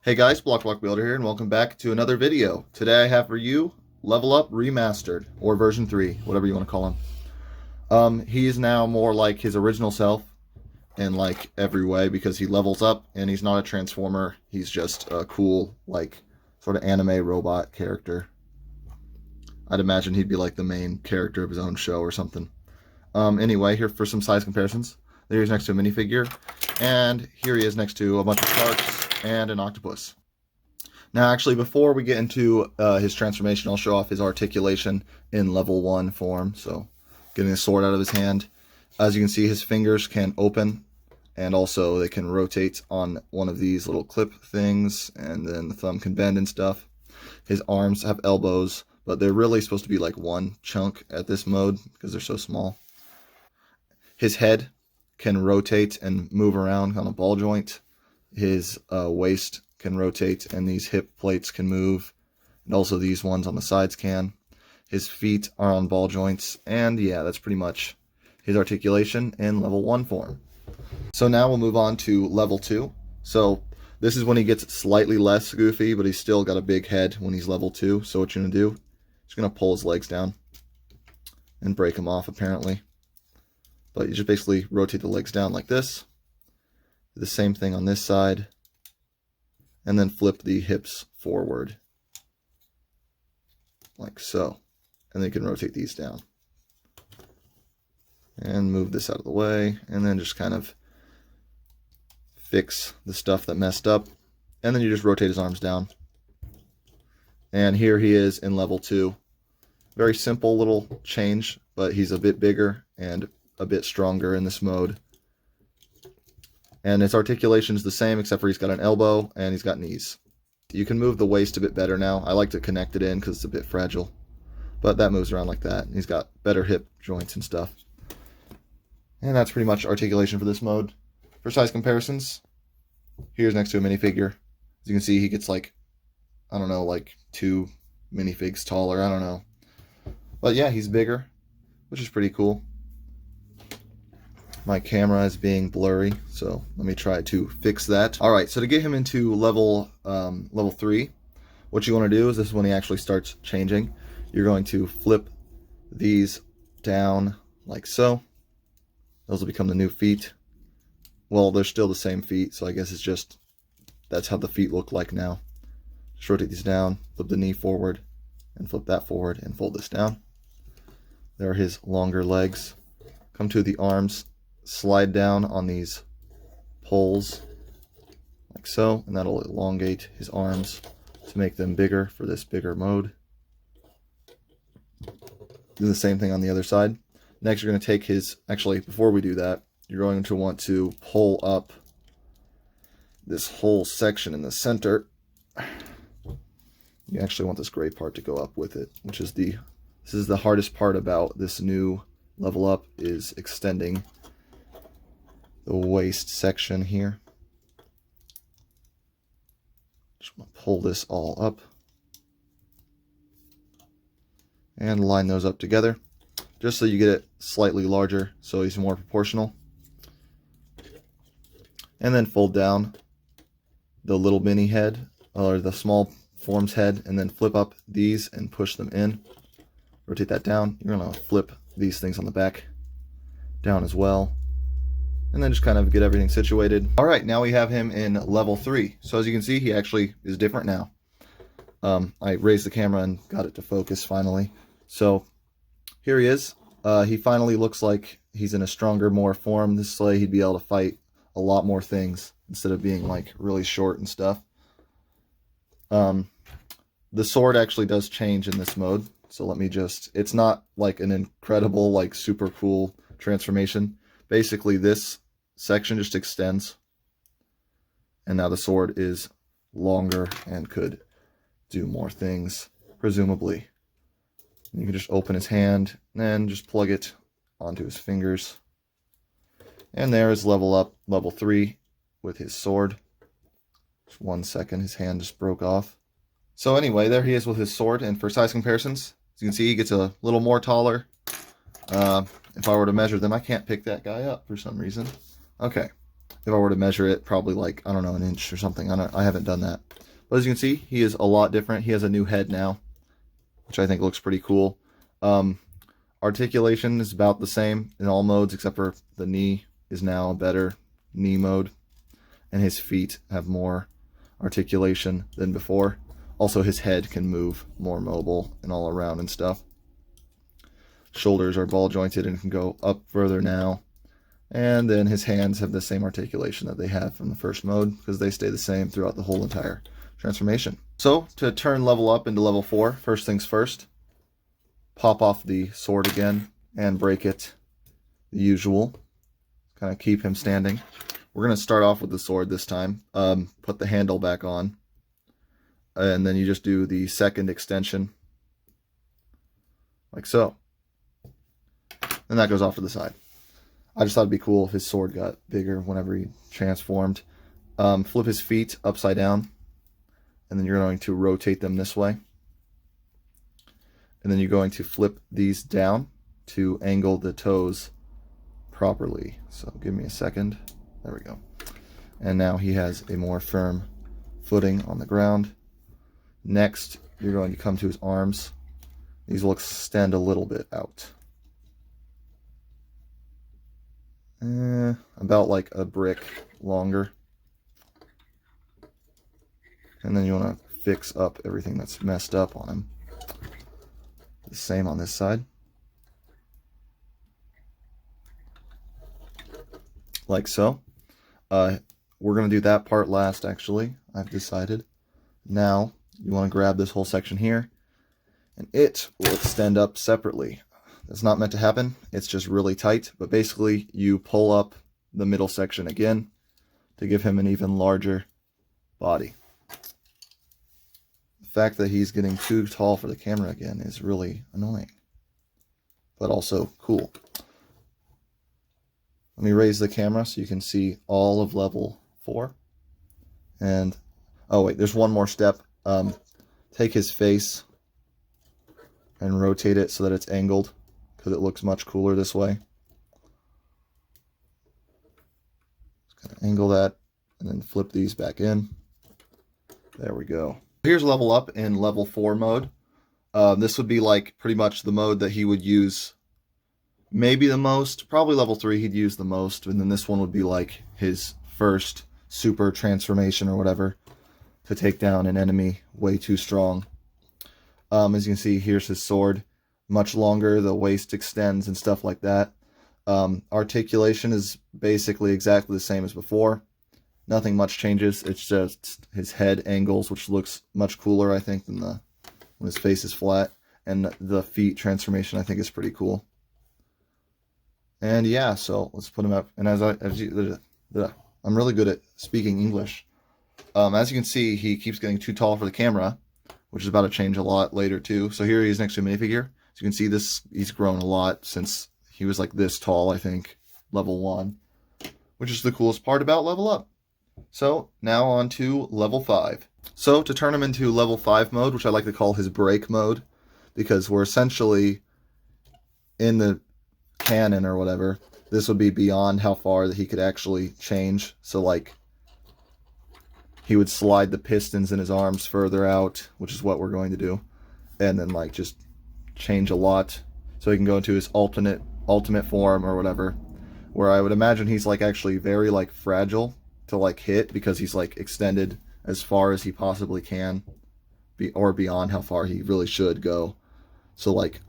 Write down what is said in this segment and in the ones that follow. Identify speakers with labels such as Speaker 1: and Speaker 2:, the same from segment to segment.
Speaker 1: Hey guys, Block Builder here, and welcome back to another video. Today I have for you Level Up Remastered, or version 3, whatever you want to call him. He is now more like his original self in like every way because he levels up and he's not a transformer. He's just a cool, like, sort of anime robot character. I'd imagine he'd be like the main character of his own show or something. Anyway, here for some size comparisons. There he's next to a minifigure, and here he is next to a bunch of sharks and an octopus. Now, actually, before we get into his transformation, I'll show off his articulation in level 1 form. So, getting the sword out of his hand. As you can see, his fingers can open, and also they can rotate on one of these little clip things, and then the thumb can bend and stuff. His arms have elbows, but they're really supposed to be like one chunk at this mode because they're so small. His head can rotate and move around on a ball joint. His waist can rotate, and these hip plates can move, and also these ones on the sides can. His feet are on ball joints, and yeah, that's pretty much his articulation in level 1 form. So now we'll move on to level 2. So this is when he gets slightly less goofy, but he's still got a big head when he's level 2. So what you're going to do, he's going to pull his legs down and break them off, apparently. But you just basically rotate the legs down like this. Do the same thing on this side. And then flip the hips forward. Like so. And then you can rotate these down. And move this out of the way. And then just kind of fix the stuff that messed up. And then you just rotate his arms down. And here he is in level 2. Very simple little change, but he's a bit bigger and a bit stronger in this mode. And his articulation is the same, except for he's got an elbow and he's got knees. You can move the waist a bit better now. I like to connect it in because it's a bit fragile. But that moves around like that. He's got better hip joints and stuff. And that's pretty much articulation for this mode. For size comparisons, here's next to a minifigure. As you can see, he gets like, I don't know, like 2 minifigs taller. I don't know. But yeah, he's bigger, which is pretty cool. My camera is being blurry, so let me try to fix that. All right, so to get him into level 3, what you want to do is, this is when he actually starts changing. You're going to flip these down like so. Those will become the new feet. Well, they're still the same feet, so I guess it's just, that's how the feet look like now. Just rotate these down, flip the knee forward, and flip that forward, and fold this down. There are his longer legs. Come to the arms. Slide down on these poles like so, and that'll elongate his arms to make them bigger for this bigger mode. Do the same thing on the other side. Next, you're going to take his, actually, before we do that, you're going to want to pull up this whole section in the center. You actually want this gray part to go up with it, which is this is the hardest part about this new level up, is extending the waist section here. Just want to pull this all up and line those up together just so you get it slightly larger, so he's more proportional. And then fold down the little mini head, or the small form's head, and then flip up these and push them in. Rotate that down. You're going to flip these things on the back down as well. And then just kind of get everything situated. All right, now we have him in level 3. So as you can see, he actually is different now. I raised the camera and got it to focus finally. So here he is. He finally looks like he's in a stronger, more form. This way he'd be able to fight a lot more things instead of being like really short and stuff. The sword actually does change in this mode. So let me just, it's not like an incredible, like super cool transformation. Basically, this section just extends, and now the sword is longer and could do more things, presumably. You can just open his hand and then just plug it onto his fingers. And there is level up, level 3 with his sword. Just 1 second, his hand just broke off. So anyway, there he is with his sword, and for size comparisons, as you can see, he gets a little more taller. If I were to measure them, I can't pick that guy up for some reason. Okay. If I were to measure it, probably like, I don't know, an inch or something. I haven't done that. But as you can see, he is a lot different. He has a new head now, which I think looks pretty cool. Articulation is about the same in all modes, except for the knee is now a better knee mode. And his feet have more articulation than before. Also, his head can move more mobile and all around and stuff. Shoulders are ball jointed and can go up further now. And then his hands have the same articulation that they have from the first mode, because they stay the same throughout the whole entire transformation. So, to turn level up into level 4, first things first, pop off the sword again and break it the usual. Kind of keep him standing. We're going to start off with the sword this time. Put the handle back on. And then you just do the second extension. Like so. And that goes off to the side. I just thought it'd be cool if his sword got bigger whenever he transformed. Flip his feet upside down. And then you're going to rotate them this way. And then you're going to flip these down to angle the toes properly. So give me a second. There we go. And now he has a more firm footing on the ground. Next, you're going to come to his arms. These will extend a little bit out. About like a brick longer. And then you want to fix up everything that's messed up on him. The same on this side. Like so. We're going to do that part last, actually. I've decided. Now, you want to grab this whole section here, and it will extend up separately. That's not meant to happen. It's just really tight. But basically, you pull up the middle section again to give him an even larger body. The fact that he's getting too tall for the camera again is really annoying, but also cool. Let me raise the camera so you can see all of level 4. And, oh wait, there's one more step. Take his face and rotate it so that it's angled, because it looks much cooler this way. Just kind of angle that and then flip these back in. There we go. Here's level up in level 4 mode. This would be like pretty much the mode that he would use maybe the most. Probably level 3 he'd use the most, and then this one would be like his first super transformation or whatever to take down an enemy way too strong. As you can see, here's his sword. Much longer, the waist extends and stuff like that. Articulation is basically exactly the same as before. Nothing much changes. It's just his head angles, which looks much cooler, I think, than when his face is flat. And the feet transformation, I think, is pretty cool. And yeah, so let's put him up. And I'm really good at speaking English. As you can see, he keeps getting too tall for the camera, which is about to change a lot later too. So here he is next to a minifigure. As you can see, he's grown a lot since he was like this tall, I think, level 1, which is the coolest part about Level Up. So now on to level 5. So to turn him into level 5 mode, which I like to call his break mode, because we're essentially in the canon or whatever, this would be beyond how far that he could actually change. So like he would slide the pistons in his arms further out, which is what we're going to do, and then like just change a lot so he can go into his ultimate form or whatever, where I would imagine he's like actually very like fragile to like hit, because he's like extended as far as he possibly can be, or beyond how far he really should go. So like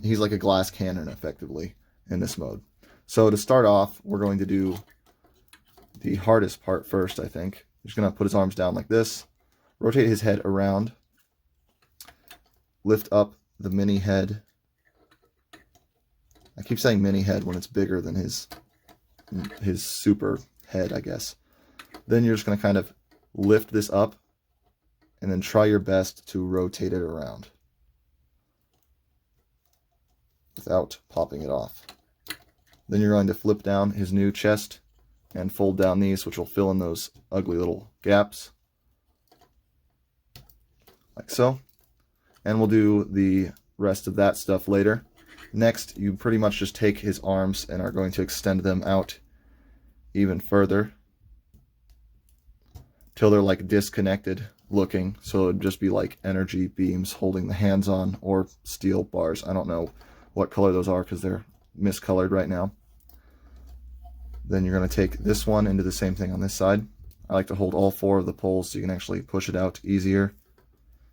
Speaker 1: he's like a glass cannon effectively in this mode. So to start off, we're going to do the hardest part first, I think. Just gonna put his arms down like this, rotate his head around, lift up the mini head. I keep saying mini head when it's bigger than his super head, I guess. Then you're just going to kind of lift this up and then try your best to rotate it around without popping it off. Then you're going to flip down his new chest and fold down these, which will fill in those ugly little gaps. Like so. And we'll do the rest of that stuff later. Next, you pretty much just take his arms and are going to extend them out even further. till they're like disconnected looking. So it'd just be like energy beams holding the hands on, or steel bars. I don't know what color those are because they're miscolored right now. Then you're going to take this one and do the same thing on this side. I like to hold all 4 of the poles so you can actually push it out easier.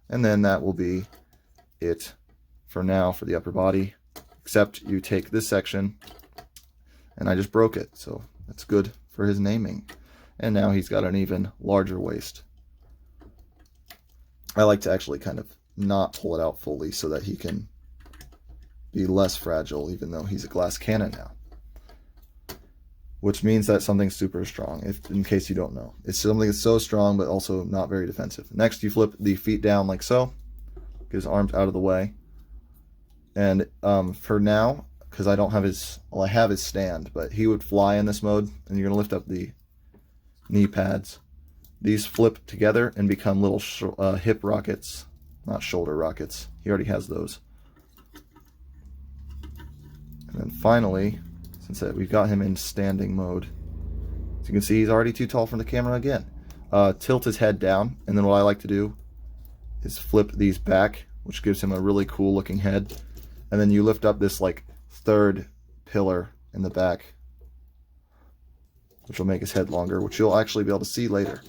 Speaker 1: And then that will be it for now for the upper body, except you take this section, and I just broke it, so that's good for his naming. And now he's got an even larger waist. I like to actually kind of not pull it out fully so that he can be less fragile, even though he's a glass cannon now. Which means that something's super strong, in case you don't know. It's something that's so strong, but also not very defensive. Next, you flip the feet down like so. Get his arms out of the way. And for now, because I don't have his, well, I have his stand, but he would fly in this mode, and you're going to lift up the knee pads. These flip together and become little hip rockets, not shoulder rockets. He already has those. And then finally, since we've got him in standing mode, as you can see, he's already too tall for the camera again. Tilt his head down, and then what I like to do is flip these back, which gives him a really cool looking head. And then you lift up this like 3rd pillar in the back, which will make his head longer, which you'll actually be able to see later.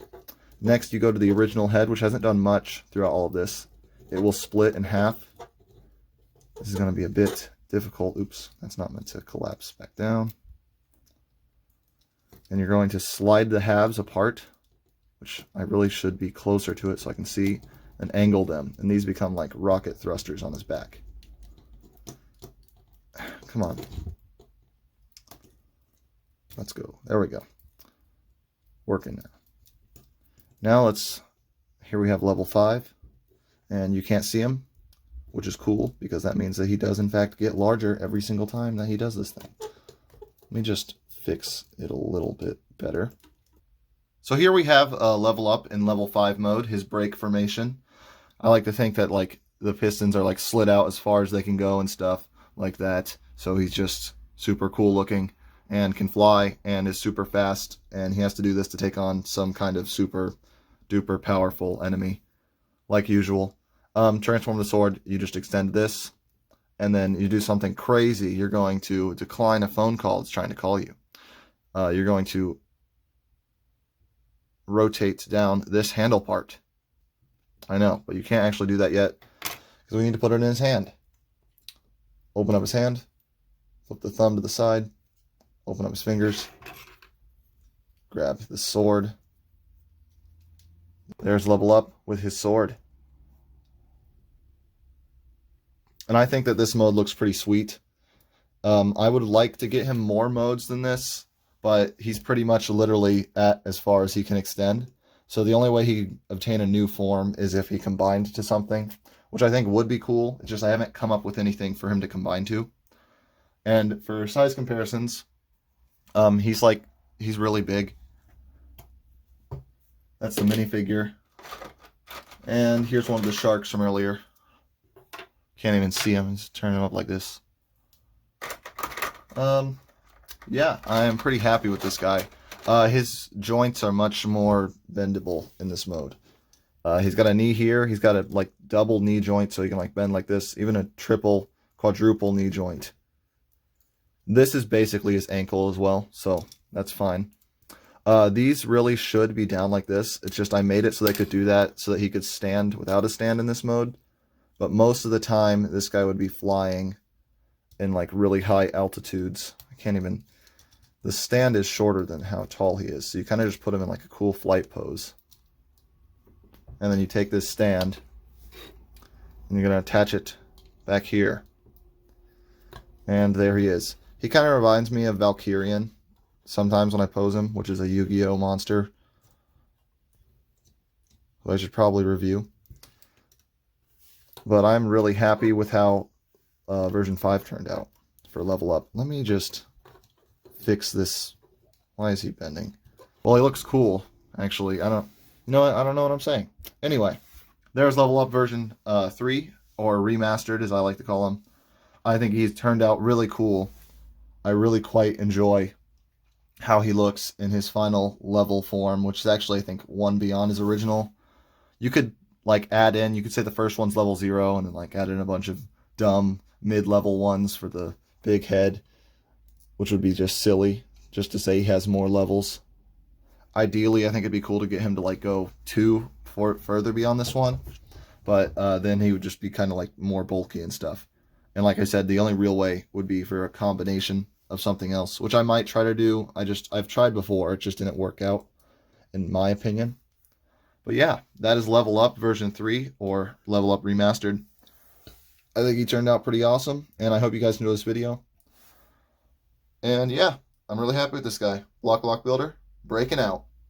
Speaker 1: Next, you go to the original head, which hasn't done much throughout all of this. It will split in half. This is going to be a bit difficult. Oops, that's not meant to collapse back down. And you're going to slide the halves apart, which I really should be closer to it so I can see, and angle them. And these become like rocket thrusters on his back. Come on. Let's go. There we go. Working now. Now here we have level 5, and you can't see him, which is cool because that means that he does in fact get larger every single time that he does this thing. Let me just fix it a little bit better. So here we have level up in level 5 mode, his brake formation. I like to think that like the pistons are like slid out as far as they can go and stuff like that. So he's just super cool looking and can fly and is super fast, and he has to do this to take on some kind of super duper powerful enemy like usual. Transform the sword, you just extend this, and then you do something crazy. You're going to decline a phone call that's trying to call you. You're going to rotate down this handle part. I know, but you can't actually do that yet because we need to put it in his hand. Open up his hand, flip the thumb to the side, open up his fingers, grab the sword. There's level up with his sword. And I think that this mode looks pretty sweet. I would like to get him more modes than this, but he's pretty much literally at as far as he can extend. So the only way he can obtain a new form is if he combined to something, which I think would be cool. It's just I haven't come up with anything for him to combine to. And for size comparisons, he's really big. That's the minifigure. And here's one of the sharks from earlier. Can't even see him. Just turn him up like this. Yeah, I am pretty happy with this guy. His joints are much more bendable in this mode. He's got a knee here. He's got a like double knee joint, so he can like bend like this. Even a triple, quadruple knee joint. This is basically his ankle as well, so that's fine. These really should be down like this. It's just I made it so they could do that, so that he could stand without a stand in this mode. But most of the time, this guy would be flying in like really high altitudes. I can't even... The stand is shorter than how tall he is, so you kind of just put him in like a cool flight pose. And then you take this stand, and you're going to attach it back here. And there he is. He kind of reminds me of Valkyrian sometimes when I pose him, which is a Yu-Gi-Oh monster, who I should probably review. But I'm really happy with how version 5 turned out for level up. Let me just fix this. Why is he bending? Well, he looks cool, actually. I don't know what I'm saying. Anyway, there's level up version 3, or remastered as I like to call him. I think he's turned out really cool. I really quite enjoy how he looks in his final level form, which is actually, I think, one beyond his original. You could like add in, you could say the first one's level 0 and then like add in a bunch of dumb mid-level ones for the big head, which would be just silly just to say he has more levels. Ideally, I think it'd be cool to get him to like go further beyond this one, but then he would just be kind of like more bulky and stuff. And like I said, the only real way would be for a combination of something else, which I might try to do. I've tried before, it just didn't work out, in my opinion. But yeah, that is Level Up version 3 or Level Up Remastered. I think he turned out pretty awesome, and I hope you guys enjoy this video. And yeah, I'm really happy with this guy. Block Builder, breaking out.